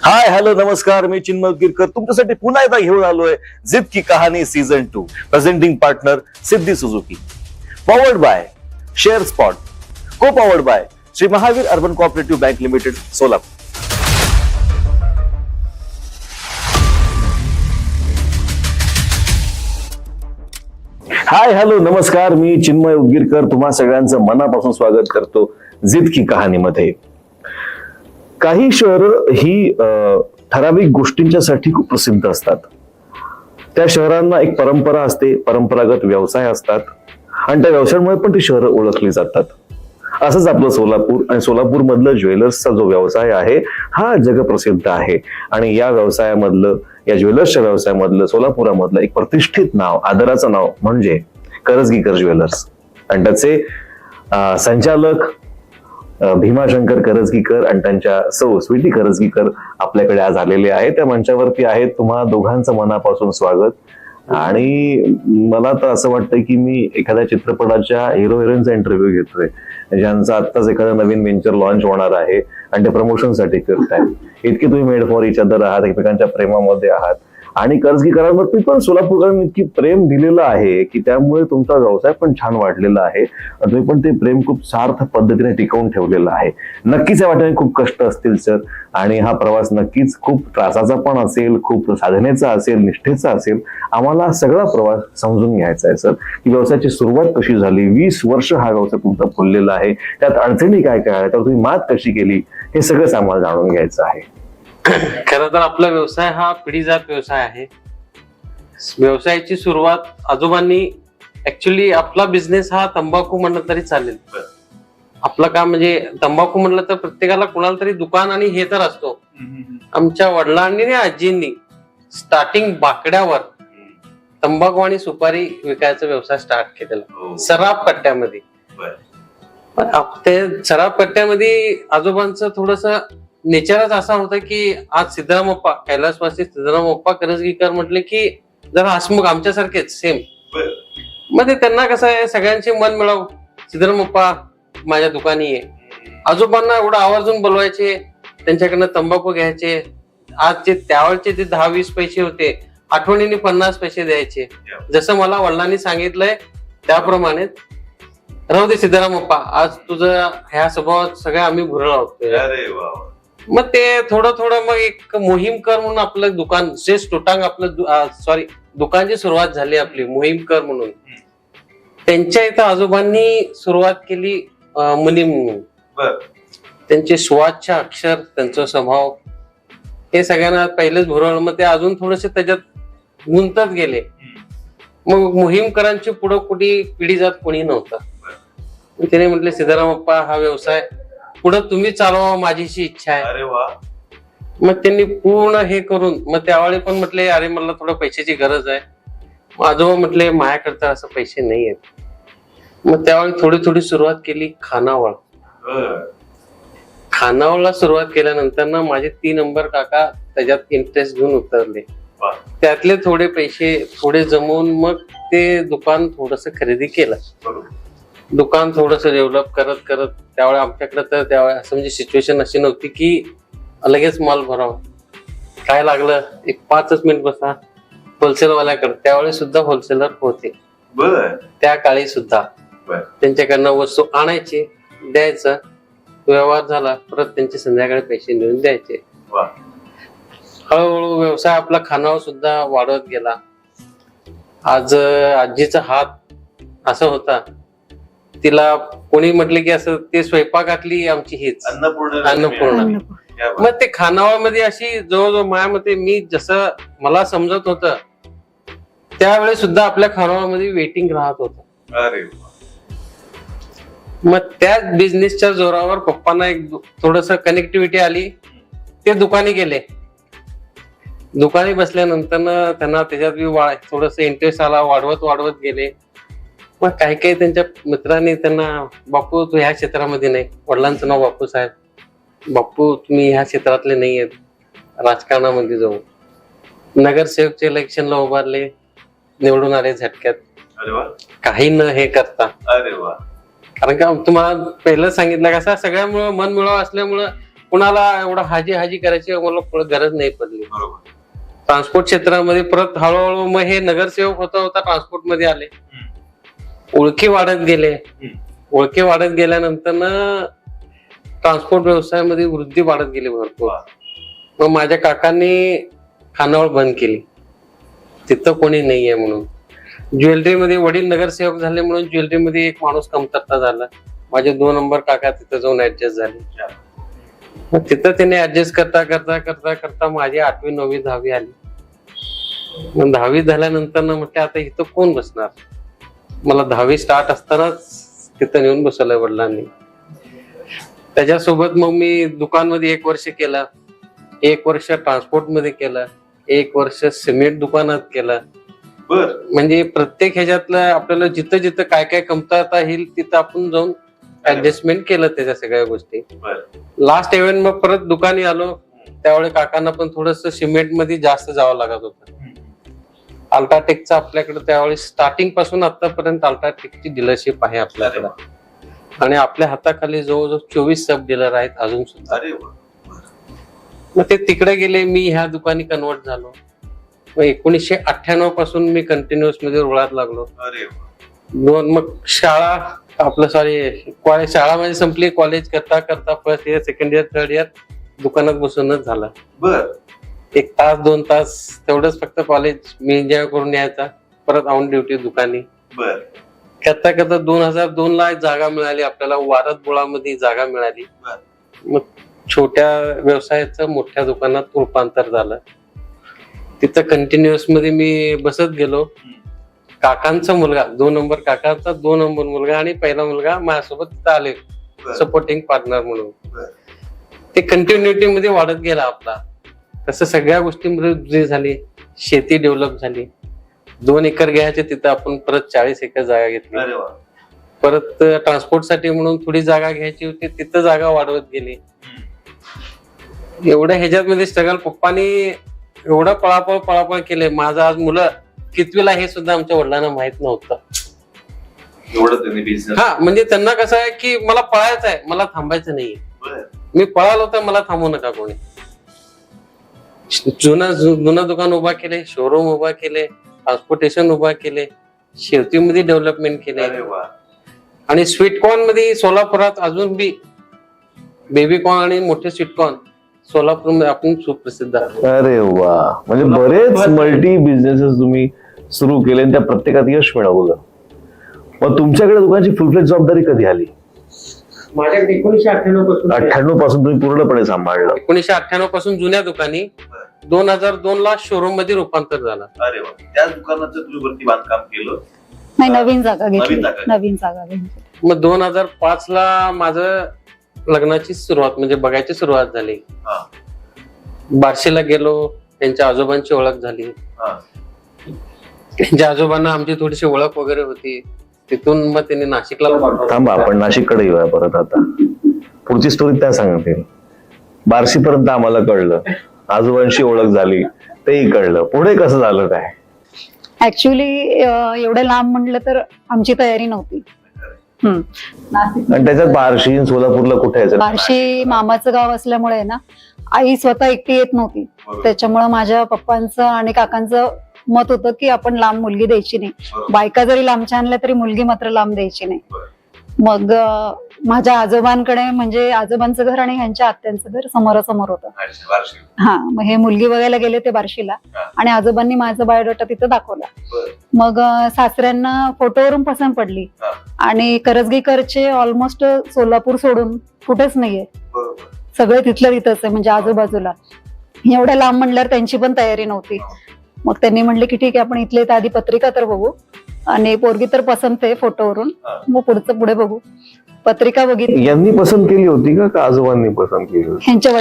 हाय hello नमस्कार, मी चिन्मय गिरकर तुमच्यासाठी पुन्हा एकदा घेऊन आलोय जिद की कहाणी season 2. Presenting partner Siddhi Suzuki, powered by share spot, co powered by Shri Mahavir urban cooperative bank limited Solapur. Hi hello नमस्कार, मी चिन्मय उदगीरकर तुम्हा सगळ्यांचं मनापासून स्वागत करतो जिद की कहाणीमध्ये. काही शहरं ही ठराविक गोष्टींच्यासाठी खूप प्रसिद्ध असतात. त्या शहरांना एक परंपरा असते, परंपरागत व्यवसाय असतात आणि त्या व्यवसायामुळे पण ती शहरं ओळखली जातात. असंच आपलं सोलापूर आणि सोलापूर मधलं ज्वेलर्सचा जो व्यवसाय आहे हा जगप्रसिद्ध आहे. आणि या व्यवसायामधलं, या ज्वेलर्सच्या व्यवसायामधलं सोलापुरामधलं एक प्रतिष्ठित नाव, आदराचं नाव म्हणजे करजगीकर ज्वेलर्स. आणि त्याचे संचालक भीमाशंकर करजगीकर आणि त्यांच्या सौ स्वीटी करजगीकर आपल्याकडे आज आलेले आहेत. त्या मंचावरती आहेत. तुम्हा दोघांचं मनापासून स्वागत. आणि मला तर असं वाटतंय की मी एखाद्या चित्रपटाच्या हिरो हिरोईनचा इंटरव्ह्यू घेतोय, ज्यांचा आत्ताच एखादा नवीन व्हेंचर लॉन्च होणार आहे आणि ते प्रमोशनसाठी करताय. इतके तुम्ही मेड फॉर इच अदर आहात, एकमेकांच्या प्रेमामध्ये आहात. आणि करजगीकरांवरती पण सोलापूरकरांनी इतकी प्रेम दिलेलं आहे की त्यामुळे तुमचा व्यवसाय पण छान वाढलेला आहे. तुम्ही पण ते प्रेम खूप सार्थ पद्धतीने टिकवून ठेवलेलं आहे. नक्कीच या वाटेने खूप कष्ट असतील सर, आणि हा प्रवास नक्कीच खूप त्रासाचा पण असेल, खूप साधनेचा असेल, निष्ठेचा असेल. आम्हाला सगळा प्रवास समजून घ्यायचा आहे सर, की व्यवसायाची सुरुवात कशी झाली. 20 वर्ष हा व्यवसाय तुमचा फुललेला आहे, त्यात अडचणी काय काय आहेत, त्यावर तुम्ही मात कशी केली, हे सगळंच आम्हाला जाणून घ्यायचं आहे. खरं तर आपला व्यवसाय हा पिढीजात व्यवसाय आहे. व्यवसायाची सुरुवात आजोबांनी, ऍक्च्युली आपला बिझनेस हा तंबाखू म्हणलं तरी चालेल. आपलं काम म्हणजे तंबाखू म्हणलं तर प्रत्येकाला कुणाला तरी दुकान आणि हे तर असतो. आमच्या वडिलांनी आणि आजींनी स्टार्टिंग बाकड्यावर तंबाखू आणि सुपारी विकायचा व्यवसाय स्टार्ट केलेला सराफ कट्ट्यामध्ये. ते सराफ कट्ट्यामध्ये आजोबांचं थोडस नेचरच असा होता की आज सिद्धरामप्पा, कैलासवासी सिद्धरामप्पा करजगीकर म्हटले की जरा हसमुख आमच्यासारखेच सेम. मग ते त्यांना कसं आहे, सगळ्यांचे मन मिळाव, सिद्धरामप्पा माझ्या दुकानी आहे. आजोबांना एवढं आवर्जून बोलवायचे, त्यांच्याकडनं तंबाखू घ्यायचे. आज जे त्यावेळचे ते 10-20 पैसे होते, आठवणीने 50 पैसे द्यायचे. जसं मला वडिलांनी सांगितलंय त्याप्रमाणे, राहू दे सिद्धरामप्पा, आज तुझं ह्या स्वभावात सगळ्या आम्ही भुरळ आहोत. मग ते थोडं थोडं मग एक मोहीम कर म्हणून आपलं दुकान, जे स्टोटांग आपलं दुकानची सुरुवात झाली आपली मोहीम कर म्हणून. त्यांच्या इथं आजोबांनी सुरुवात केली मुनीम म्हणून. त्यांचे सुवाच्य अक्षर, त्यांचा स्वभाव हे सगळ्यांना पहिलेच भुरळ. मग ते अजून थोडेसे त्याच्यात गुंतत गेले. मग मोहीमकरांची पुढं कुठे पिढीजात कोणी नव्हता. त्याने म्हटले सिद्धरामप्पा हा व्यवसाय पुढे तुम्ही चालवा, माझीशी इच्छा आहे. अरे वा. मग त्यांनी पूर्ण हे करून, मग त्यावेळी पण म्हटले अरे मला थोडं पैशाची गरज आहे. मग आजोबा म्हटले माझ्याकडे तर असं पैसे नाही आहेत. मग त्यावेळी थोडी थोडी सुरुवात केली खानावळ. खानावळला सुरुवात केल्यानंतर ना माझे 3 नंबर काका त्याच्यात इंटरेस्ट घेऊन उतरले. त्यातले थोडे पैसे थोडे जमवून मग ते दुकान थोडस खरेदी केलं. दुकान थोडस डेव्हलप करत करत त्यावेळी आमच्याकडे तर त्यावेळी असं म्हणजे सिच्युएशन अशी नव्हती की लगेच माल भरावा. काय लागलं एक 5 मिनिट बसा होलसेलवाल्याकडे. त्यावेळी सुद्धा होलसेलर होते त्या काळी सुद्धा. त्यांच्याकडनं वस्तू आणायची, द्यायचं, व्यवहार झाला परत त्यांचे संध्याकाळी पैसे नेऊन द्यायचे. हळूहळू व्यवसाय आपला खानावर सुद्धा वाढवत गेला. आज आजीचा हात असा होता, तिला कोणी म्हटले की असं ते स्वयंपाकातली आमची हीच अन्नपूर्णा. मग ते खानावळमध्ये अशी जवळजवळ मायामध्ये मी जसं मला समजत होतं त्यावेळेस सुद्धा आपल्या खानावळमध्ये वेटिंग राहत होतं. मग त्याच बिझनेसच्या जोरावर पप्पांना एक थोडस कनेक्टिव्हिटी आली. ते दुकानी गेले. दुकानी बसल्यानंतर त्यांना त्याच्यात थोडस इंटरेस्ट आला, वाढवत गेले. मग काही काही त्यांच्या मित्रांनी त्यांना, बापू तू ह्या क्षेत्रामध्ये नाही, वडिलांचं नाव बापू साहेब, बापू तुम्ही ह्या क्षेत्रातले नाही आहेत, राजकारणामध्ये जाऊ. नगरसेवकच्या इलेक्शनला उभारले, निवडून आले झटक्यात, काही न हे करता. कारण का तुम्हाला पहिलं सांगितलं कसं सगळ्यामुळं मन मिळावं असल्यामुळं कुणाला एवढा हाजी करायची मला गरज नाही पडली. बरोबर. ट्रान्सपोर्ट क्षेत्रामध्ये परत हळूहळू मग हे नगरसेवक होता ट्रान्सपोर्ट मध्ये आले. ओळखी वाढत गेले. ओळखी वाढत गेल्यानंतर ट्रान्सपोर्ट व्यवसायामध्ये वृद्धी वाढत गेली भरपूर. मग माझ्या काकांनी खानावळ बंद केली, तिथं कोणी नाहीये म्हणून. ज्वेलरीमध्ये वडील नगरसेवक झाले म्हणून ज्वेलरीमध्ये एक माणूस कमतरता झाला. माझे 2 नंबर काका तिथं जाऊन ऍडजस्ट झाले. मग तिथं त्याने ऍडजस्ट करता करता करता करता माझी 8वी 9वी 10वी आली. मग 10वी झाल्यानंतर म्हटलं आता इथं कोण बसणार. मला 10वी स्टार्ट असतानाच तिथं नेऊन बसवलंय वडिलांनी. त्याच्यासोबत मग मी दुकानमध्ये 1 वर्ष केलं, 1 वर्ष ट्रान्सपोर्ट मध्ये केलं, 1 वर्ष सिमेंट दुकानात केलं. बर. म्हणजे प्रत्येक ह्याच्यातलं आपल्याला जिथं जिथं काय काय कमतरता येईल तिथं आपण जाऊन ऍडजस्टमेंट केलं त्याच्या सगळ्या गोष्टी. लास्ट इव्हेंट मग परत दुकानी आलो. त्यावेळी काकांना पण थोडस सिमेंट मध्ये जास्त जावं लागत होतं. अल्ट्राटेकचं आपल्याकडे त्यावेळी स्टार्टिंग पासून आतापर्यंत अल्ट्राटेकची डीलरशिप आहे आपल्याकडे. आणि आपल्या हाताखाली जवळजवळ 24 सब डीलर आहेत अजून सुद्धा. मग ते तिकडे गेले, मी ह्या दुकानी कन्वर्ट झालो. मग 1998 पासून मी कंटिन्युअस मध्ये रुळात लागलो. मग शाळा आपलं कॉलेज शाळा माझी संपली. कॉलेज करता करता first year, second year, third year दुकानात बसूनच झालं. बर. 1 तास 2 तास तेवढंच फक्त कॉलेज मी एन्जॉय करून यायचा. परत ऑन ड्युटी दुकानी. बर. करता करता 2002 ला जागा मिळाली आपल्याला. वारद बुळामध्ये जागा मिळाली. मग छोट्या व्यवसायाचं मोठ्या दुकानात रूपांतर झालं. तिथं कंटिन्युअस मध्ये मी बसत गेलो. काकांचा मुलगा 2 नंबर काकांचा 2 नंबर मुलगा आणि पहिला मुलगा माझ्यासोबत तिथं आले सपोर्टिंग पार्टनर म्हणून. ते कंटिन्युटी मध्ये वाढत गेला आपला. तसं सगळ्या गोष्टींमध्ये वृद्धी झाली. शेती डेव्हलप झाली. 2 एकर घ्यायचे तिथं आपण परत 40 एकर जागा घेतली. परत ट्रान्सपोर्ट साठी म्हणून थोडी जागा घ्यायची होती, तिथं जागा वाढवत गेली. एवढ्या ह्याच्यामध्ये स्ट्रगल पप्पानी एवढं पळापळ केले. माझं आज मुलं कितवीला हे सुद्धा आमच्या वडिलांना माहित नव्हतं. एवढं त्यांनी बिझनेस. हा म्हणजे त्यांना कसं आहे की मला पळायचं आहे, मला थांबायचं नाहीये. मी पळालो तर मला थांबवू नका कोणी. जुनं दुकान उभा केले, शोरूम उभा केले, ट्रान्सपोर्टेशन उभा केले, शेतीमध्ये डेव्हलपमेंट केले. आणि स्वीटकॉर्न मध्ये सोलापुरात अजून बी बेबी कॉर्न आणि मोठे स्वीटकॉर्न सोलापूर मध्ये आपण सुप्रसिद्ध आहोत. अरे वा, म्हणजे बरेच मल्टी बिझनेसेस तुम्ही सुरू केले आणि त्या प्रत्येकात यश मिळवलं. मग तुमच्याकडे दुकानाची फुल जबाबदारी कधी आली? माझ्याकडे 1998 पासून तुम्ही पूर्णपणे सांभाळलं. 1998 पासून जुन्या दुकानी 2002 ला शोरूम मध्ये रूपांतर झालं. अरे वा. त्या दुकानाचं तुम्ही वरती बांधकाम केलं? नाही, नवीन जागा घेतली. नवीन जागा घेतली. मग 2005 ला माझं लग्नाची सुरुवात म्हणजे बघायची सुरुवात झाली. बार्शीला गेलो, त्यांच्या आजोबांची ओळख झाली. त्यांच्या आजोबांना आमची थोडीशी ओळख वगैरे होती. तिथून मग त्यांनी नाशिकला थांबा, आपण नाशिककडे येऊया परत. आता पुढची स्टोरी त्या सांगतील. बार्शी पर्यंत आम्हाला कळलं, आजोबांशी ओळख झाली, तेही कळलं. पुढे कसं झालं काय? ऍक्च्युली एवढं लांब म्हटलं तर आमची तयारी नव्हती. आणि त्याच्यात बार्शी सोलापूरला कुठे आहे? बार्शी मामाचं गाव असल्यामुळे ना आई स्वतः एकटी येत नव्हती. त्याच्यामुळे माझ्या पप्पांचं आणि काकांचं मत होतं की आपण लांब मुलगी द्यायची नाही. बायका जरी लांबच्या आणल्या तरी मुलगी मात्र लांब द्यायची नाही. मग माझ्या आजोबांकडे म्हणजे आजोबांचं घर आणि ह्यांच्या आत्यांचं घर समोरासमोर होतं. हा, मग हे मुलगी बघायला गेले ते बार्शीला आणि आजोबांनी माझा बायोडाटा तिथं दाखवला. मग सासऱ्यांना फोटोवरून पसंत पडली आणि करजगीकरचे ऑलमोस्ट सोलापूर सोडून कुठेच नाहीये, सगळे तिथलं तिथंच आहे म्हणजे आजूबाजूला. एवढ्या लांब म्हणल्यावर त्यांची पण तयारी नव्हती. मग त्यांनी म्हणले की ठीक आहे, आपण इथले तर आधी पत्रिका तर बघू आणि पोरगी तर पसंत आहे फोटोवरून, मग पुढे बघू. पत्रिका बघितली. यांनी पसंत केली होती का आजोबांनी पसंत केली होती? ह्यांच्या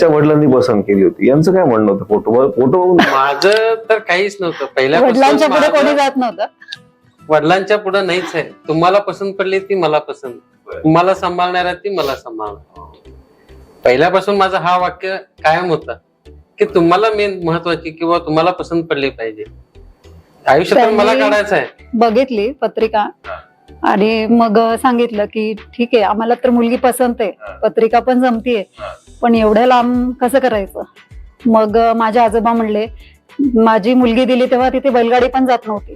वडिलांनी पसंत केली होती. यांचं काय म्हणणं होतं? फोटो माझं तर काहीच नव्हतं. पहिल्या वडिलांच्या पुढे कोणी जात नव्हतं. वडिलांच्या पुढे नाहीच आहे. तुम्हाला पसंत पडली ती मला पसंत, तुम्हाला सांभाळणार आहे ती मला सांभाळणार. पहिल्यापासून माझं हा वाक्य कायम होता की तुम्हाला मेन महत्वाची किंवा तुम्हाला पसंत पडली पाहिजे. आयुष्यात मला काढायचं आहे. बघितली पत्रिका आणि मग सांगितलं की ठीक आहे, आम्हाला तर मुलगी पसंत आहे, पत्रिका पण जमतीये, पण एवढ्या लांब कसं करायचं. मग माझे आजोबा म्हणले, माझी मुलगी दिली तेव्हा तिथे बैलगाडी पण जात नव्हती,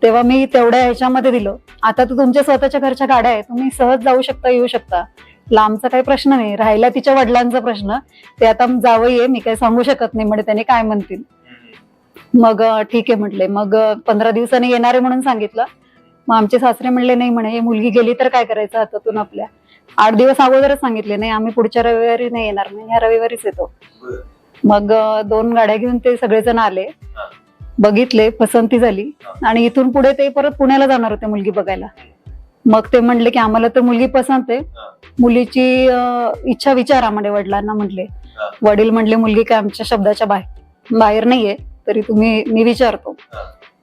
तेव्हा मी तेवढ्या ह्याच्यामध्ये दिलं. आता तर तुमच्या स्वतःच्या घरच्या गाड्या आहेत, तुम्ही सहज जाऊ शकता, येऊ शकता, लांबचा काही प्रश्न नाही. राहिला तिच्या वडिलांचा प्रश्न, ते आता जावं ये, मी काही सांगू शकत नाही म्हणजे त्याने काय म्हणतील. मग ठीक आहे म्हटले. मग 15 दिवसांनी येणारे म्हणून सांगितलं. मग आमचे सासरे म्हणले नाही म्हणे, मुलगी गेली तर काय करायचं हातातून आपल्या. 8 दिवस अगोदरच सांगितले, नाही आम्ही पुढच्या रविवारी नाही येणार, नाही ह्या रविवारीच येतो. मग 2 गाड्या घेऊन ते सगळेजण आले, बघितले, पसंती झाली आणि इथून पुढे ते परत पुण्याला जाणार होते मुलगी बघायला. मग ते म्हणले की आम्हाला तर मुलगी पसंत आहे, मुलीची इच्छा विचारा म्हणजे वडिलांना म्हटले. वडील म्हणले मुलगी काय आमच्या शब्दाच्या बाहेर नाहीये, तरी मी विचारतो.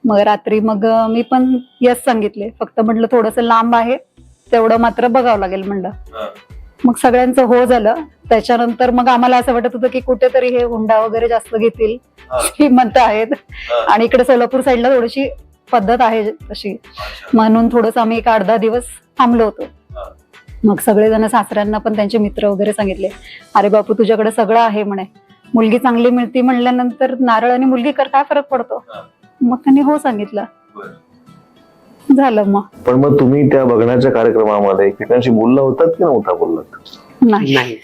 मग रात्री मग मी पण यस सांगितले, फक्त म्हटलं थोडस लांब आहे, तेवढं मात्र बघावं लागेल म्हणलं. मग सगळ्यांचं हो झालं. त्याच्यानंतर मग आम्हाला असं वाटत होतं की कुठेतरी हे हुंडा वगैरे जास्त घेतील, श्रीमंत आहेत आणि इकडे सोलापूर साईडला थोडीशी पद्धत आहे तशी, म्हणून थोडस आम्ही एक 8-10 दिवस थांबलो होतो. मग सगळेजण सासऱ्यांना पण त्यांचे मित्र वगैरे सांगितले, अरे बापू तुझ्याकडे सगळं आहे म्हणे, मुलगी चांगली मिळती म्हणल्यानंतर नारळ आणि मुलगी कर काय फरक पडतो. मग त्यांनी हो सांगितलं, झालं. मग पण मग तुम्ही त्या बघण्याच्या कार्यक्रमामध्ये एकमेकांशी बोलला होतात की नव्हता बोललात? नाही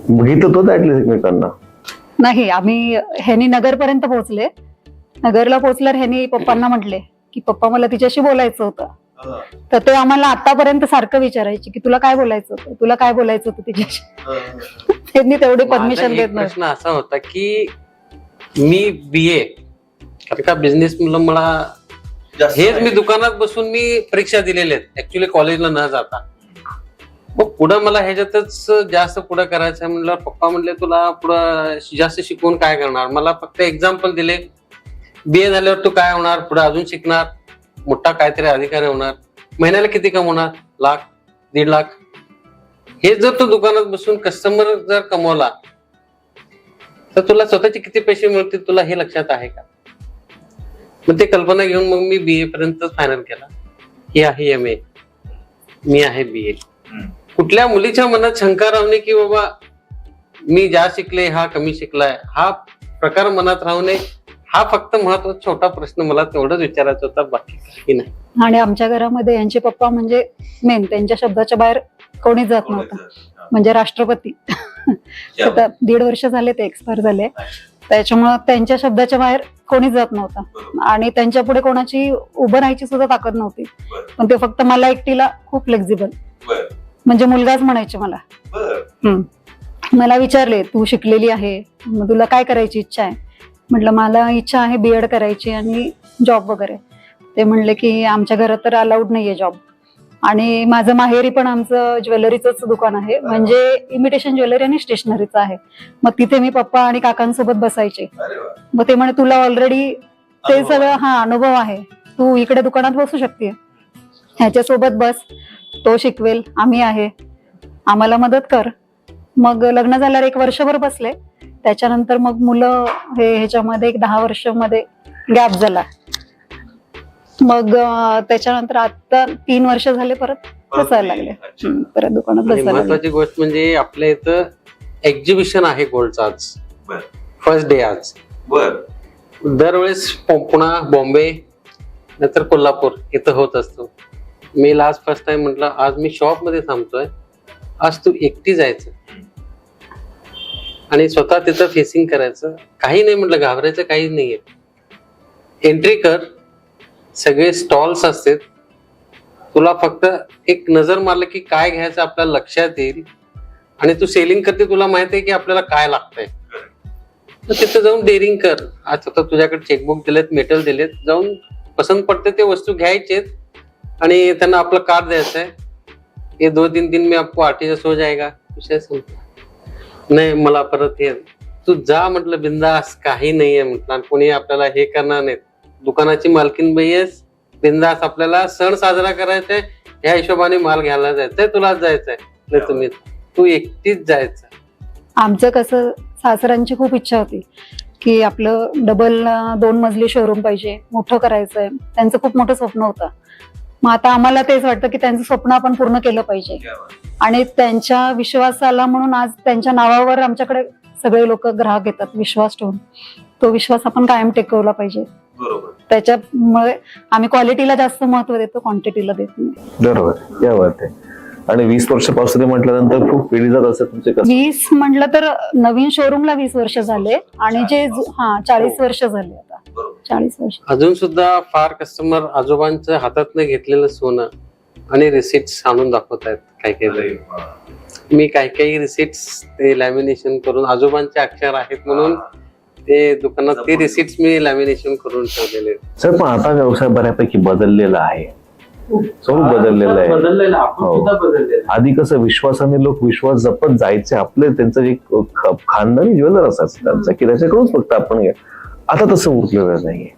बघितलं होतं ऍटलीस्ट एकमेकांना? नाही, आम्ही ह्यानी नगरपर्यंत पोहोचले. नगरला पोहोचल्यावर ह्यानी पप्पांना म्हटले की पप्पा मला तिच्याशी बोलायचं होतं. तर ते आम्हाला आतापर्यंत सारखं विचारायचे की तुला काय बोलायचं होतं, तुला काय बोलायचं होतं तिच्याशी. त्यांनी तेवढी परमिशन माझा देत एक नव्हते. प्रश्न असा होता की मी BA कारण का बिझनेस म्हणलं मला हेच मी दुकानात बसून मी परीक्षा दिलेल्या आहेत ऍक्च्युली कॉलेजला न जाता. मग पुढं मला ह्याच्यातच जास्त पुढं करायचं म्हणलं. पप्पा म्हणले तुला पुढं जास्त शिकवून काय करणार. मला फक्त एक्झाम्पल दिले, BA झाल्यावर तू काय होणार, पुढे अजून शिकणार, मोठा काहीतरी अधिकारी होणार, महिन्याला किती कमवणार, 1 लाख 1.5 लाख. हे जर तू दुकानात बसून कस्टमर जर कमवला तर तुला स्वतःचे किती पैसे मिळतील तुला हे लक्षात आहे का. मग ते कल्पना घेऊन मग मी BA पर्यंत फायनल केला. ही आहे MA, मी आहे BA. कुठल्या मुलीच्या मनात शंका राहू नये की बाबा मी जास्त शिकले हा कमी शिकलाय, हा प्रकार मनात राहू नये. हा फक्त महत्वाचा छोटा प्रश्न मला तेवढंच विचारायचा होता, बाकी काही नाही. आणि आमच्या घरामध्ये यांचे पप्पा म्हणजे मेन, त्यांच्या शब्दाच्या बाहेर कोणीच जात नव्हतं. म्हणजे राष्ट्रपती. आता 1.5 वर्ष झाले ते एक्सपायर झाले, त्याच्यामुळं त्यांच्या शब्दाच्या बाहेर कोणीच जात नव्हतं आणि त्यांच्या पुढे कोणाची उभं राहायची सुद्धा ताकद नव्हती. पण ते फक्त मला एकटीला खूप फ्लेक्झिबल, म्हणजे मुलगाच म्हणायचे मला. मला विचारले तू शिकलेली आहे, मग तुला काय करायची इच्छा आहे. म्हटलं मला इच्छा आहे B.Ed करायची आणि जॉब वगैरे. ते म्हणले की आमच्या घरात तर अलाउड नाहीये जॉब, आणि माझं माहेरी पण आमचं ज्वेलरीचंच दुकान आहे, म्हणजे इमिटेशन ज्वेलरी आणि स्टेशनरीचं आहे. मग तिथे मी पप्पा आणि काकांसोबत बसायचे. मग ते म्हणे तुला ऑलरेडी ते सगळं अनुभव आहे, तू इकडे दुकानात बसू शकते, ह्याच्यासोबत बस, तो शिकवेल, आम्ही आहे, आम्हाला मदत कर. मग लग्न झाल्यावर 1 वर्षभर बसले. त्याच्यानंतर मग मुलं ह्याच्यामध्ये 10 वर्षामध्ये गॅप झाला. मग त्याच्यानंतर आता 3 वर्ष झाले परत बसायला लागले, परत दुकानात बसायला लागले. महत्वाची गोष्ट म्हणजे आपल्या इथं एक्झिबिशन आहे गोल्डचं आज, फर्स्ट डे आज. दरवेळेस पुणा, बॉम्बे नंतर कोल्हापूर इथं होत असतो. मी लास्ट फर्स्ट टाइम म्हटलं आज मी शॉप मध्ये थांबतोय, आज तू एकटी जायचं आणि स्वतः तिथं फेसिंग करायचं. काही नाही म्हटलं, घाबरायचं काही नाहीये. एंट्री कर, सगळे स्टॉल्स असतात, तुला फक्त एक नजर मारलं की काय घ्यायचं आपल्याला लक्षात येईल आणि तू सेलिंग करते, तुला माहिती आहे की आपल्याला काय लागतंय. तर तिथं जाऊन डेअरिंग कर. आज स्वतः तुझ्याकडे चेकबुक दिलेत, मेटल दिलेत, जाऊन पसंत पडते ते वस्तू घ्यायचेत आणि त्यांना आपलं कार्ड द्यायचं आहे. ये 2-3 दिन में आपको आर्टिस्ट हो जाएगा, विषय संपला. नाही मला परत हे तू जा म्हटलं, बिंदास, काही नाहीये म्हटलं, कोणी आपल्याला हे करणार नाही. दुकानाची मालकीन बाई आहेस, बिंदास, आपल्याला सण साजरा करायचाय, ह्या हिशोबाने माल घ्यायला जायचंय, तुलाच जायचंय, नाही तुम्ही तू एकटीच जायचं. आमचं कसं सासऱ्यांची खूप इच्छा होती की आपलं डबल 2 मजली शोरूम पाहिजे, मोठं करायचंय, त्यांचं खूप मोठं स्वप्न होतं. मग आता आम्हाला तेच वाटतं की त्यांचं स्वप्न आपण पूर्ण केलं पाहिजे क्या बात. आणि त्यांच्या विश्वासाला म्हणून आज त्यांच्या नावावर आमच्याकडे सगळे लोक ग्राहक येतात विश्वास ठेवून. तो विश्वास आपण कायम टिकवला पाहिजे. बरोबर. त्याच्यामुळे आम्ही क्वालिटीला जास्त महत्व देतो, क्वांटिटीला देत नाही. बरोबर, क्या बात आहे. आणि 20 वर्षापासून म्हटल्यानंतर खूप पिढीजात असं तुमचे कसं 20 म्हटलं तर नवीन शोरूमला 20 वर्ष झाले आणि जे 40 वर्ष झाले आता. बरोबर. 40 वर्ष. अजून सुद्धा फार कस्टमर आजोबांचं हातातनं घेतलेलं सोनं आणि रिसिट्स आणून दाखवत आहेत काही काही अरे जण. वा. मी काही रिसिट्स ते लॅमिनेशन करून, आजोबांचे अक्षर आहेत म्हणून ते दुकानात ते रिसिट्स मी लॅमिनेशन करून ठेवलेले आहेत. सर, पण आता व्यवसाय बऱ्यापैकी बदललेला आहे, स्वरूप बदललेलं आहे. बदललेलं, आपण हो. सुद्धा बदललेलं. आधी कसं विश्वासाने लोक विश्वास जपत जायचे, आपले त्यांचं एक खानदानी ज्वेलर असायचं त्यांचं, की त्याच्याकडूनच फक्त आपण घ्या. आता तसं उरलेलं नाहीये.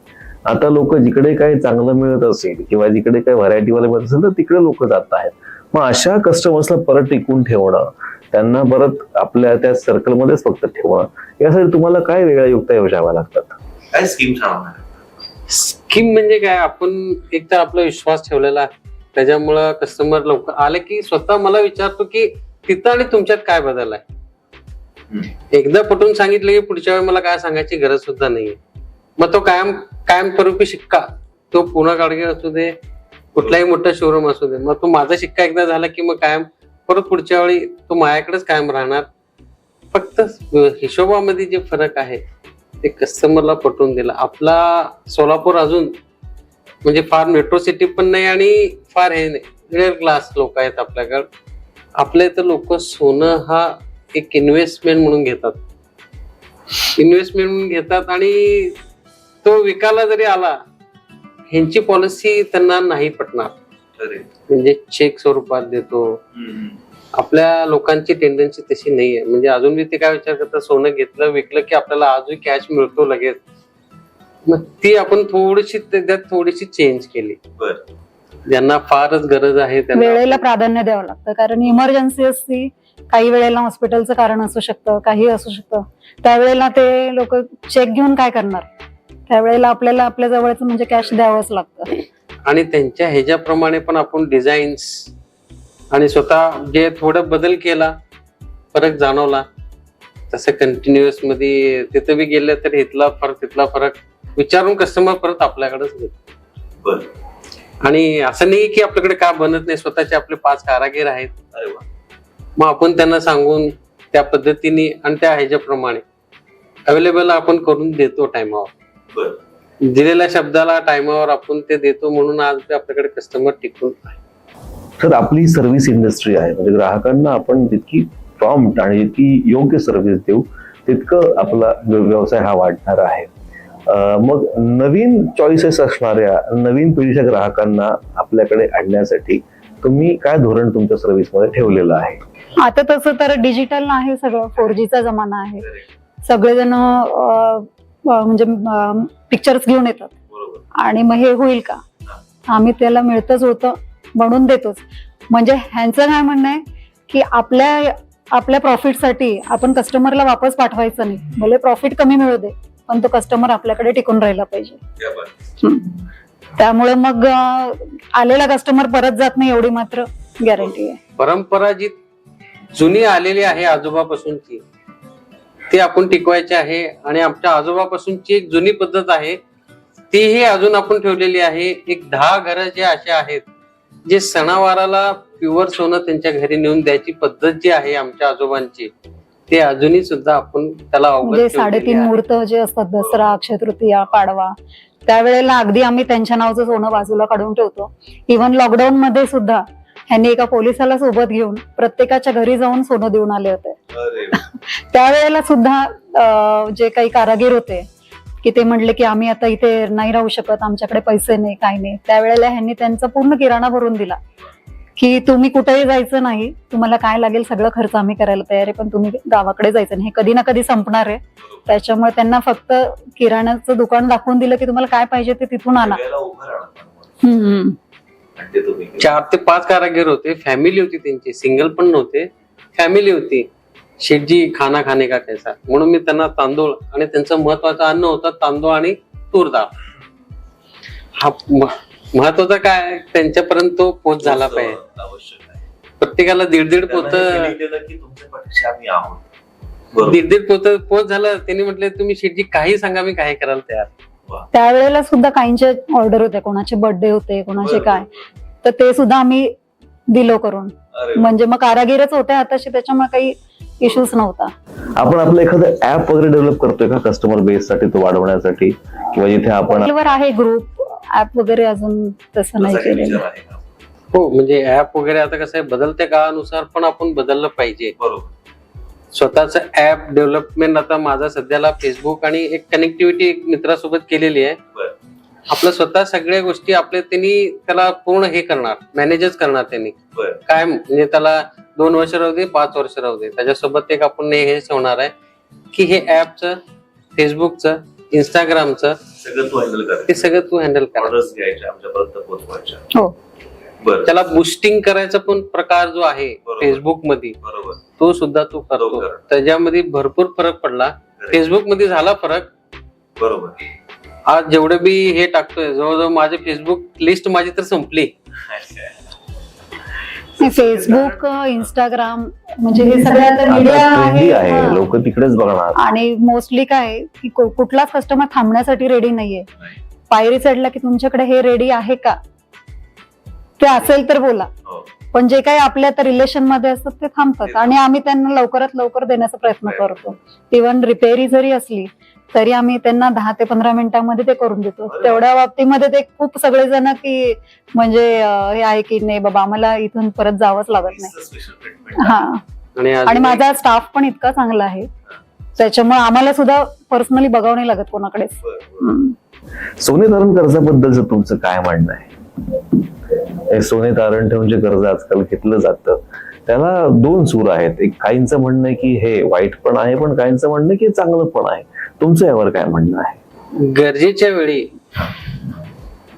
आता लोक जिकडे काही चांगलं मिळत असेल किंवा जिकडे काही व्हरायटीवाला मिळत असेल तर तिकडे लोक जात आहेत. मग अशा कस्टमर्सला परत टिकून ठेवणं, त्यांना परत आपल्या त्या सर्कलमध्येच फक्त ठेवणं, यासाठी तुम्हाला काय वेगळ्या युक्त्या योजाव्या लागतात? काय स्कीम सांगणार? स्कीम म्हणजे काय, आपण एक तर आपला विश्वास ठेवलेला आहे, त्याच्यामुळं कस्टमर लवकर आले की स्वतः मला विचारतो की तिथं आणि तुमच्यात काय बदल आहे. एकदा पटवून सांगितलं की पुढच्या वेळी मला काय सांगायची गरज सुद्धा नाहीये. मग तो कायमस्वरूपी शिक्का, तो पुणे गाडगे असू दे, कुठलाही मोठा शोरूम असू दे, मग तो माझा शिक्का एकदा झाला की मग कायम परत पुढच्या वेळी तो माझ्याकडेच कायम राहणार. फक्त हिशोबामध्ये जे फरक आहे ते कस्टमरला पटवून दिला. आपला सोलापूर अजून म्हणजे फार मेट्रो सिटी पण नाही आणि फार हे नाही, मिडल क्लास लोक आहेत आपल्याकडे. आपल्या इथं लोक सोनं हा एक इन्व्हेस्टमेंट म्हणून घेतात आणि तो विकायला जरी आला, ह्यांची पॉलिसी त्यांना नाही पटणार. अरे. म्हणजे चेक स्वरूपात देतो. आपल्या लोकांची टेंडन्सी तशी नाहीये. म्हणजे अजून ते काय विचार करतात, सोनं घेतलं विकलं की आपल्याला अजून कॅश मिळतो लगेच. मग ती आपण थोडीशी चेंज केली. बरं. ज्यांना फारच गरज आहे त्यांना वेळेला प्राधान्य द्यावं लागतं, कारण इमर्जन्सी असती. काही वेळेला हॉस्पिटलचं कारण असू शकतं, काही असू शकतं. त्यावेळेला ते लोक चेक घेऊन काय करणार, त्यावेळेला आपल्याला आपल्या जवळचं म्हणजे कॅश द्यावंच लागतं. आणि त्यांच्या ह्याच्याप्रमाणे पण आपण डिझाईन्स आणि स्वतः जे थोडं बदल केला, फरक जाणवला, तसं कंटिन्युअस मध्ये तिथं बी गेलं तर इथला फरक तिथला फरक विचारून कस्टमर परत आपल्याकडेच घेतो. बरं. आणि असं नाही की आपल्याकडे का बनत नाही, स्वतःचे आपले 5 कारागीर आहेत. अरे वा. मग आपण त्यांना सांगून त्या पद्धतीने आणि त्या ह्याच्याप्रमाणे अवेलेबल आपण करून देतो टायमावर. बरं. दिलेल्या शब्दाला टायमावर आपण ते देतो, म्हणून आज आपल्याकडे कस्टमर टिकून आहे. तर आपली सर्व्हिस इंडस्ट्री आहे, म्हणजे ग्राहकांना आपण जितकी प्रॉम्प्ट आणि जितकी योग्य सर्व्हिस देऊ तितकं आपला व्यवसाय हा वाढणार आहे. मग नवीन चॉईसेस असणाऱ्या नवीन पिढीच्या ग्राहकांना आपल्याकडे आणण्यासाठी तुम्ही काय धोरण तुमच्या सर्व्हिसमध्ये ठेवलेलं आहे? आता तसं तर डिजिटल आहे सगळं, 4Gचा जमाना आहे. सगळेजण म्हणजे पिक्चर्स घेऊन येतात बरोबर. आणि मग हे होईल का, आम्ही त्याला मिळतच होतं बनवून देतोच. म्हणजे ह्यांचं काय म्हणणं आहे की आपल्या प्रॉफिटसाठी आपण कस्टमरला वापस पाठवायचं नाही, भले प्रॉफिट कमी मिळू दे, पण तो कस्टमर आपल्याकडे टिकून राहिला पाहिजे. क्या बात. त्यामुळे मग आलेला कस्टमर परत जात नाही एवढी मात्र गॅरंटी आहे. परंपरा जी जुनी आलेली आहे आजोबापासूनची, ती आपण टिकवायची आहे. आणि आमच्या आजोबापासूनची एक जुनी पद्धत आहे तीही अजून आपण ठेवलेली आहे. एक 10 घरं जे असे आहेत जे सणावाराला प्युअर सोनं त्यांच्या घरी नेऊन द्यायची पद्धत जी आहे आमच्या आजोबांची, ते अजूनही सुद्धा आपण त्याला म्हणजे 3.5 मुहूर्त जे असतात, दसरा, अक्षय तृतीया, पाडवा, त्यावेळेला अगदी आम्ही त्यांच्या नावाचं सोनं बाजूला काढून ठेवतो. इव्हन लॉकडाऊन मध्ये सुद्धा ह्यांनी एका पोलिसाला सोबत घेऊन प्रत्येकाच्या घरी जाऊन सोनं देऊन आले होते. अरे. त्यावेळेला सुद्धा जे काही कारागीर होते की ते म्हणले की आम्ही आता इथे नाही राहू शकत, आमच्याकडे पैसे नाही, काही नाही. त्यावेळेला ह्यांनी त्यांचा पूर्ण किराणा भरून दिला की तुम्ही कुठेही जायचं नाही, तुम्हाला काय लागेल सगळं खर्च आम्ही करायला तयार आहे, पण तुम्ही गावाकडे जायचं नाही, हे कधी ना कधी संपणार आहे. त्याच्यामुळे त्यांना फक्त किराण्याचं दुकान दाखवून दिलं की तुम्हाला काय पाहिजे ते तिथून आणा. सगळ्याला उभं राहणार. आणि ते तुम्ही 4 ते 5 कारागीर होते, फॅमिली होती त्यांची, सिंगल पण नव्हते, फॅमिली होती. शेठजी खाना खाने का कैसा, म्हणून मी त्यांना तांदूळ आणि त्यांचं महत्वाचं अन्न होतं तांदूळ आणि तूर डाळ. हा महत्वाचं काय त्यांच्यापर्यंत तो पोच झाला पाहिजे. आवश्यक आहे. प्रत्येकाला दीड पोत त्यांना हे feeling दिलं की तुमच्या पाठीशी आम्ही आहोत. बरोबर. दीड पोच झालं. त्यांनी म्हटलं तुम्ही शेटजी काही सांगा, मी काही करायला तयार. त्यावेळेला सुद्धा काहींचे ऑर्डर होते, कोणाचे बर्थडे होते, कोणाचे बरोबर. काय, तर ते सुद्धा आम्ही दिलो करून. अरे वा. म्हणजे मग कारागीरच होते हाताशी, त्याच्यामुळे काही इश्यूज नव्हता. आपण आपलं एखादं ऍप वगैरे डेव्हलप करतोय का कस्टमर बेस साठी, तो वाढवण्यासाठी, किंवा जिथे आपण मोबाईलवर आहे ग्रुप ऍप वगैरे, अजून तसं नाही तसा काही केलेलं. विचार आहे का? हो, म्हणजे ऍप वगैरे आता कसं आहे, बदलत्या काळानुसार पण आपण बदललं पाहिजे. बरोबर. स्वतःच ऍप डेव्हलपमेंट आता माझा सध्याला फेसबुक आणि एक कनेक्टिव्हिटी एक मित्रासोबत केलेली आहे. बरं. आपलं स्वतः सगळ्या गोष्टी आपले त्यांनी त्याला पूर्ण हे करणार, मॅनेजच करणार त्यांनी. बरं. काय म्हणजे त्याला 2 वर्ष राहू दे, 5 वर्ष राहू दे, त्याच्यासोबत एक आपण हे ठेवणार आहे की हे ऍपचं, फेसबुकचं, इंस्टाग्रामचं सगळं तू हँडल कर. ते सगळं तू हँडल कर. ऑर्डर्स घ्यायच्या, आमच्यापर्यंत पोहोचवायच्या. हो. बरं. त्याला बुस्टिंग करायचा पण प्रकार जो आहे बरोबर. फेसबुक मध्ये, बरोबर. तो सुद्धा तू करतो. तो कर. त्याच्यामध्ये भरपूर फरक पडला. फेसबुक मध्ये झाला फरक. बरोबर. आज जेवढे बी हे टाकतोय, जवळजवळ माझी फेसबुक लिस्ट माझी तर संपली. फेसबुक, इंस्टाग्राम, म्हणजे हे सगळं आता मीडिया आता trendy आहे, आहे. लोक तिकडेच बघणार. आणि मोस्टली काय आहे की कुठलाच कस्टमर थांबण्यासाठी रेडी नाहीये. पायरी चढला की तुमच्याकडे हे रेडी आहे का, ते असेल तर बोला. हो. पण जे काही आपल्या आता रिलेशन मध्ये असतात ते थांबतात, आणि आम्ही त्यांना लवकरात लवकर देण्याचा प्रयत्न करतो. इव्हन रिपेअरी जरी असली तरी आम्ही त्यांना 10 ते 15 मिनिटांमध्ये ते करून देतो. तेवढ्या बाबतीमध्ये ते खूप सगळेजण की म्हणजे हे आहे की नाही बाबा आम्हाला इथून परत जावंच लागत नाही. Special treatment. हा, आणि आणि अजून माझा स्टाफ पण इतका चांगला आहे, त्याच्यामुळे आम्हाला सुद्धा पर्सनली बघावं नाही लागत कोणाकडेच. हम्म. सोने तारण कर्जाबद्दलचं तुमचं काय म्हणणं आहे? हे सोने तारण ठेवून जे कर्ज आजकाल घेतलं जातं त्याला 2 सूर आहेत. एक काहींचं म्हणणं आहे की हे वाईट पण आहे, पण काहींचं म्हणणं आहे की चांगलं पण आहे. तुमचं यावर काय म्हणणं आहे? गरजेच्या वेळी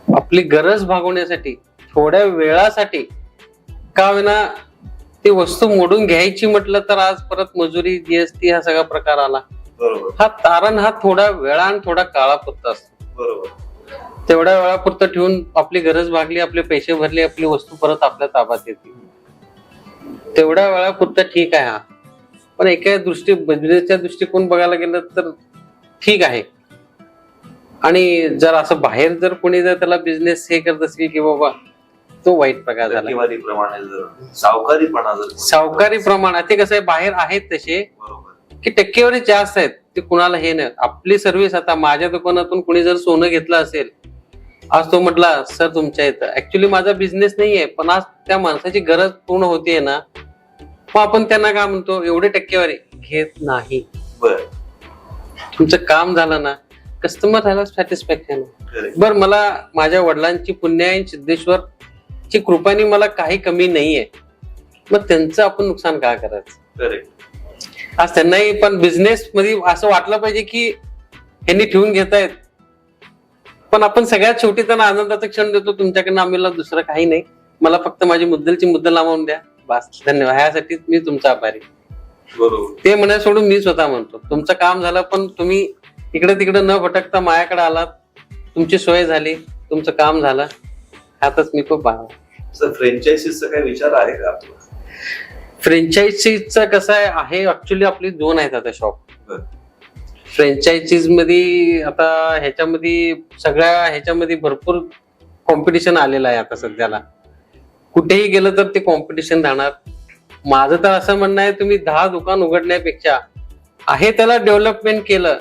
आपली गरज भागवण्यासाठी थोड्या वेळासाठी का विना ती वस्तू मोडून घ्यायची म्हटलं तर आज परत मजुरी, जीएसटी हा सगळा प्रकार आला. बरोबर. हा तारण हा थोडा वेळा आणि थोडा काळापुरता असतो. बरोबर. तेवढ्या वेळापुरतं ठेवून आपली गरज भागली, आपले पैसे भरले, आपली वस्तू परत आपल्या ताब्यात येते. तेवढ्या वेळापुरतं ठीक आहे हा. पण एका बिझनेसच्या दृष्टिकोन बघायला गेलं तर ठीक आहे. आणि जर असं बाहेर जर कोणी जर त्याला बिझनेस हे करत असेल की बाबा तो वाईट प्रकार झाला. टक्केवारीप्रमाणे जर सावकारीपणा जर सावकारी प्रमाणात ते कसं आहे, बाहेर आहेत तसे बरोबर. की टक्केवारी जास्त आहेत. ते कुणाला हे नाही. आपली सर्व्हिस, आता माझ्या दुकानातून कोणी जर सोनं घेतलं असेल, आज तो म्हटला सर तुमच्या इथं, ऍक्च्युली माझा बिझनेस नाहीये, पण आज त्या माणसाची गरज पूर्ण होतीये ना, मग आपण त्यांना काय म्हणतो, एवढे टक्केवारी घेत नाही. बरं. तुमचं काम झालं ना, कस्टमर राहिला सॅटिस्फॅक्शन. Correct. बर, मला माझ्या वडिलांची पुण्याई सिद्धेश्वरची कृपाने मला काही कमी नाहीये, मग त्यांचं आपण नुकसान का करायचं? Correct. आज त्यांनाही पण बिझनेस मध्ये असं वाटलं पाहिजे की यांनी ठेवून घेतायत, पण आपण सगळ्यात शेवटी त्यांना आनंदाचा क्षण देतो. तुमच्याकडनं आम्हाला दुसरं काही नाही, मला फक्त माझी मुद्दलची मुद्दल लावून द्या, बस, धन्यवाद. ह्यासाठी मी तुमचा आभारी. बरोबर. ते म्हणा सोडून मी स्वतः म्हणतो तुमचं काम झालं, पण तुम्ही इकडे तिकडे न भटकता माझ्याकडे आलात, तुमची सोय झाली, तुमचं काम झालं, ह्यातच मी खूप आभार. फ्रँचायझीचा काही विचार आहे का आपला? फ्रँचायझीचं कसं आहे, ऍक्च्युली आपली 2 आहेत आता शॉप. बरं. फ्रँचायझीज मध्ये आता ह्याच्यामध्ये सगळ्या ह्याच्यामध्ये भरपूर कॉम्पिटिशन आलेलं आहे आता सध्याला. कुठेही गेलं तर ते कॉम्पिटिशन राहणार. माझं तर असं म्हणणं आहे, तुम्ही 10 दुकान उघडण्यापेक्षा आहे त्याला डेव्हलपमेंट केलं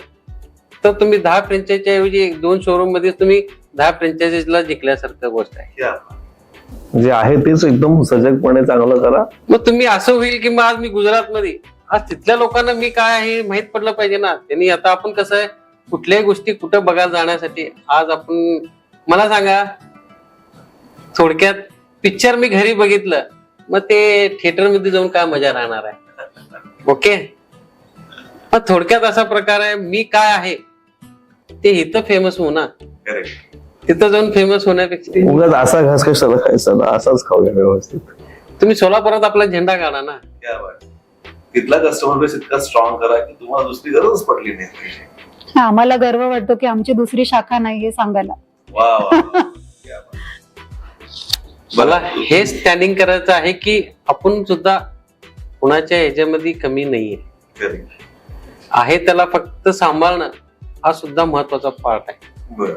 तर तुम्ही 10 फ्रँचायझीच्या ऐवजी 2 शोरूम मध्ये तुम्ही 10 फ्रँचायझीला जिंकल्यासारखं गोष्ट आहे. या. जे आहे तेच एकदम सजगपणे चांगलं करा. मग तुम्ही असं होईल की मग आज मी गुजरातमध्ये, आज तिथल्या लोकांना मी काय आहे माहित पडलं पाहिजे ना. त्यांनी आता आपण कसं आहे, कुठल्याही गोष्टी कुठं बघायला जाण्यासाठी आज आपण, मला सांगा थोडक्यात, पिक्चर मी घरी बघितलं, मग ते थिएटर मध्ये जाऊन काय मजा राहणार आहे? ओके, मग थोडक्यात असा प्रकार आहे, मी काय आहे ते इथं फेमस होऊ ना, Correct. तिथं जाऊन फेमस होण्यापेक्षा उगाच असा घास कशाला खायचा ना, असाच खाऊया व्यवस्थित. तुम्ही सोलापुरात आपला झेंडा काढा ना. क्या बात. तिथला कस्टमर बेस इतका स्ट्रॉंग करा की तुम्हाला दुसरी गरजच पडली नाही पाहिजे. आम्हाला गर्व वाटतो की आमची दुसरी शाखा नाही हे सांगायला. वा वा. क्या बात. मला हे स्टँडिंग करायचं आहे की आपण सुद्धा कुणाच्या ह्याच्यामध्ये कमी नाहीये, Correct. आहे त्याला फक्त सांभाळणं हा सुद्धा महत्वाचा पार्ट आहे. बरं.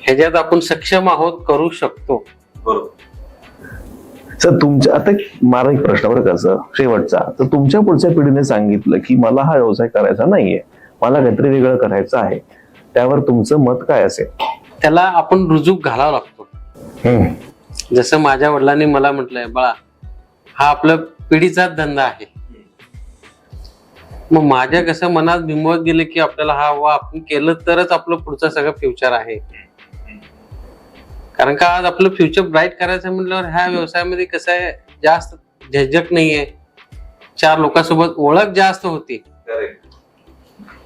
ह्याच्यात आपण सक्षम आहोत, करू शकतो. बरोबर. सर तुमच्या आता मला एक प्रश्न बरं का सर शेवटचा, तर तुमच्या पुढच्या पिढीने सांगितलं की मला हा व्यवसाय करायचा नाहीये, मला काहीतरी वेगळं करायचं आहे, त्यावर तुमचं मत काय असेल? त्याला आपण रुजूक घालावा लागतो. जसं माझ्या वडिलांनी मला म्हटलंय, बाळा हा आपला पिढीचाच धंदा आहे. मग माझ्या कसं मनात बिंबवत गेलं की आपल्याला हा आपण केलं तरच आपलं पुढचं सगळं फ्युचर आहे. कारण का आज आपलं फ्युचर ब्राईट करायचं म्हटल्यावर ह्या व्यवसायामध्ये कसं आहे, जास्त झंझट नाहीये, 4 लोकांसोबत ओळख जास्त होती, Correct.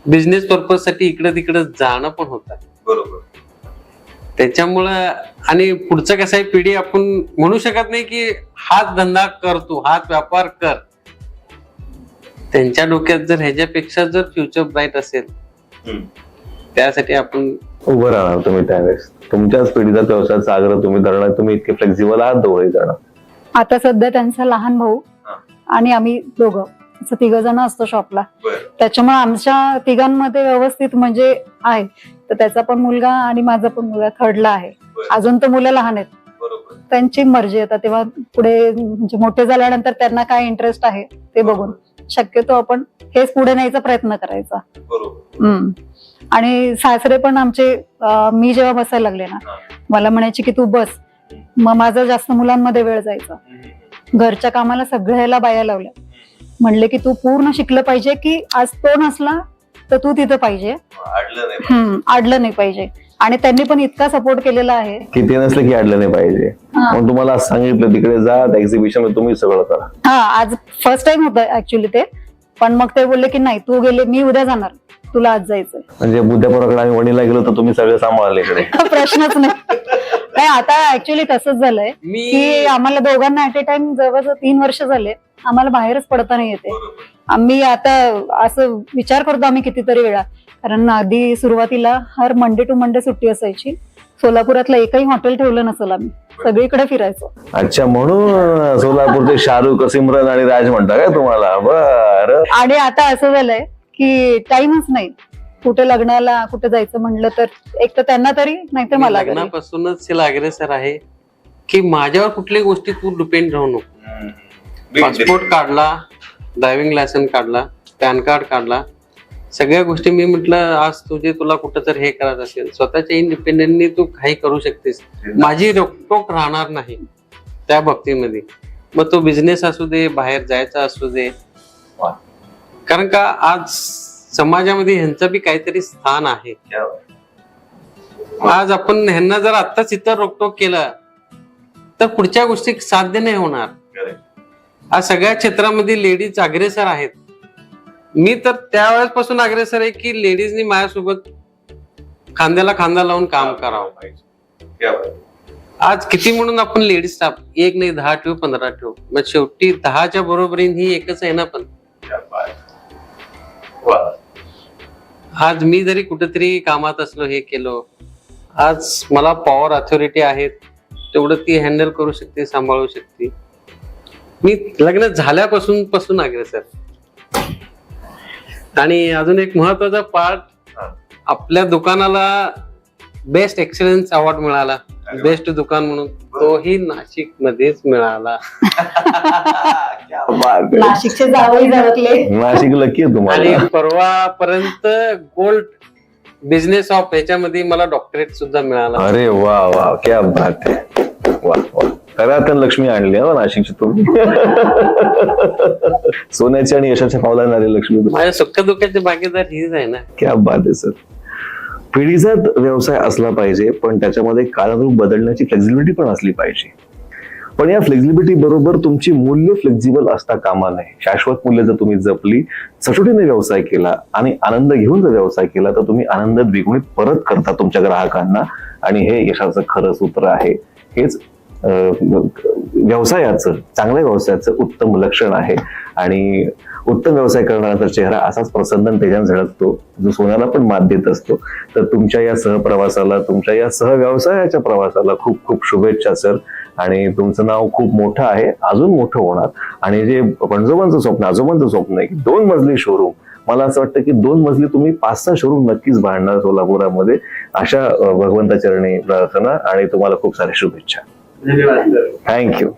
बिझनेस पर्पज साठी इकडे तिकडे जाणं पण होतं. बरोबर. त्याच्यामुळं आणि पुढचं कसं आहे, पिढी आपण म्हणू शकत नाही की हाच धंदा कर, तू हाच व्यापार कर. त्यांच्या डोक्यात जर ह्याच्यापेक्षा जर फ्युचर ब्राईट असेल, हम्म. त्यासाठी आपण उभं राहणार तुम्ही त्यावेळेस, तुमच्याच पिढीचा व्यवसायाचा आग्रह तुम्ही धरणार, तुम्ही इतके फ्लेक्झिबल आहात दोघे जण. आता सध्या त्यांचा लहान भाऊ हा. आणि आम्ही दोघं असं 3 जण असतो शॉपला. बरं. त्याच्यामुळे आमच्या तिघांमध्ये व्यवस्थित म्हणजे आहे. तर त्याचा पण मुलगा आणि माझा पण मुलगा थर्डला आहे. बरं. अजून तर मुलं लहान आहेत, बरोबर. त्यांची मर्जी आता तेव्हा पुढे म्हणजे मोठे झाल्यानंतर त्यांना काय इंटरेस्ट आहे ते बघून शक्यतो आपण हेच पुढे न्यायचा प्रयत्न करायचा. बरोबर. आणि सासरे पण आमचे मी जेव्हा बसायला लागले ना, हा. मला म्हणायचे की तू बस. मग माझा जास्त मुलांमध्ये वेळ जायचा. घरच्या कामाला सगळ्याला बाया लावल्या. म्हणले की तू पूर्ण शिकलं पाहिजे की आज तो नसला तर तू तिथं पाहिजे, अडलं नाही. अडलं नाही पाहिजे. आणि त्यांनी पण इतका सपोर्ट केलेला आहे. किती नसलं की अडलं नाही पाहिजे. हा. मग तुम्हाला आज सांगितलं तिकडे जा, एक्झिबिशन मध्ये तुम्ही सगळं करा. हा, आज फर्स्ट टाइम होतं ऍक्च्युली ते, पण मग ते बोलले की नाही तू गेले, मी उद्या जाणार, तुला आज जायचंय. म्हणजे बुद्ध्यापुराकडे आम्ही वणीला गेलो तर तुम्ही सगळे सांभाळले इकडे. प्रश्नच नाही. आता ऍक्च्युली तसंच झालंय की आम्हाला दोघांना ऍट ए टाइम जवळजवळ 3 वर्ष झाले आम्हाला बाहेरच पडता नाही येते. बरोबर. आम्ही आता असं विचार करतो आम्ही कितीतरी वेळा, कारण आधी सुरुवातीला हर मंडे टू मंडे सुट्टी असायची. सोलापुरातलं एकही हॉटेल ठेवलं नसेल, आम्ही सगळीकडे फिरायचो. अच्छा, म्हणून सोलापूरचे शाहरुख, सिमरन आणि राज म्हणता काय तुम्हाला? बरं. आणि आता असं झालंय की टाइमच नाही, कुठे लग्नाला कुठे जायचं म्हणलं तर एक तर त्यांना तरी नाहीतर मी मला तरी. लग्नापासूनच तिला अग्रेसर आहे की माझ्यावर कुठल्याही गोष्टी तू डिपेंड राहू नको. पासपोर्ट काढला, ड्रायव्हिंग लायसन्स काढला, पॅन कार्ड काढला, सगळ्या गोष्टी मी म्हटलं आज तुला कुठं जर हे करायचं असेल स्वतःच्या इंडिपेंडेंटली तू काही करू शकतेस. माझी रोकटोक राहणार नाही त्या बाबतीमध्ये. मग तो बिझनेस असू दे, बाहेर जायचा असू दे. कारण का आज समाजामध्ये ह्यांचं बी काहीतरी स्थान आहे. आज आपण ह्यांना जर आत्ताच इतर रोकटोक केलं तर पुढच्या गोष्टी साध्य नाही होणार. आज सगळ्या क्षेत्रामध्ये लेडीज अग्रेसर आहेत. मी तर त्यावेळेसपासून अग्रेसर आहे की लेडीजनी माझ्यासोबत खांद्याला खांदा लावून काम करावं. आज किती म्हणून आपण लेडीज स्टाफ 1 नाही 10 ठेवू, 15 ठेवू, मग शेवटी 10च्या बरोबरीने ही एकच आहे ना. पण आज मी जरी कुठेतरी कामात असलो, हे केलो, आज मला पॉवर अथॉरिटी आहेत, तेवढं ती हँडल करू शकते, सांभाळू शकते. मी लग्न झाल्यापासून अग्रेसर. आणि अजून एक महत्वाचा पार्ट, आपल्या दुकानाला बेस्ट एक्सलन्स अवॉर्ड मिळाला, बेस्ट दुकान म्हणून, तोही नाशिक मध्येच मिळाला. नाशिकचे जावई झळकले. नाशिक लकी आहे तुम्हाला. आणि परवापर्यंत गोल्ड बिझनेस ऑफ ह्याच्यामध्ये मला डॉक्टरेट सुद्धा मिळाला. अरे वा वा, क्या बात आहे. वा वा, खऱ्या लक्ष्मी आणली ना नाशिकची तुम्ही. सोन्याची आणि यशाच्या पावलाने आली लक्ष्मी. माझ्या सुख दुःखाचे भागीदार हीच आहे ना. क्या बात आहे सर. पिढीचा व्यवसाय असला पाहिजे, पण त्याच्यामध्ये काळानुरूप बदलण्याची फ्लेक्झिबिलिटी पण असली पाहिजे. पण या फ्लेक्झिबिलिटी बरोबर तुमची मूल्य फ्लेक्झिबल असता कामा नये. शाश्वत मूल्य जर तुम्ही जपली, सचोटीने व्यवसाय केला आणि आनंद घेऊन जर व्यवसाय केला तर तुम्ही आनंद द्विगुणित परत करता तुमच्या ग्राहकांना. आणि हे यशाचं खरं सूत्र आहे. हेच व्यवसायाचं, चांगल्या व्यवसायाचं उत्तम लक्षण आहे. आणि उत्तम व्यवसाय करणारा चेहरा असाच प्रसन्न तेजान झळकतो, जो सोन्याला पण मात देत असतो. तर तुमच्या या सहप्रवासाला, तुमच्या या सहव्यवसायाच्या प्रवासाला खूप खूप शुभेच्छा सर. आणि तुमचं नाव खूप मोठं आहे, अजून मोठं होणार. आणि जे पणजोबांचं स्वप्न, आजोबांचं स्वप्न आहे की 2 मजली शोरूम, मला असं वाटतं की 2 मजली तुम्ही 5-6 शोरूम नक्कीच बांधणार सोलापुरामध्ये. अशा भगवंता चरणी प्रार्थना आणि तुम्हाला खूप साऱ्या शुभेच्छा. धन्यवाद. थँक्यू.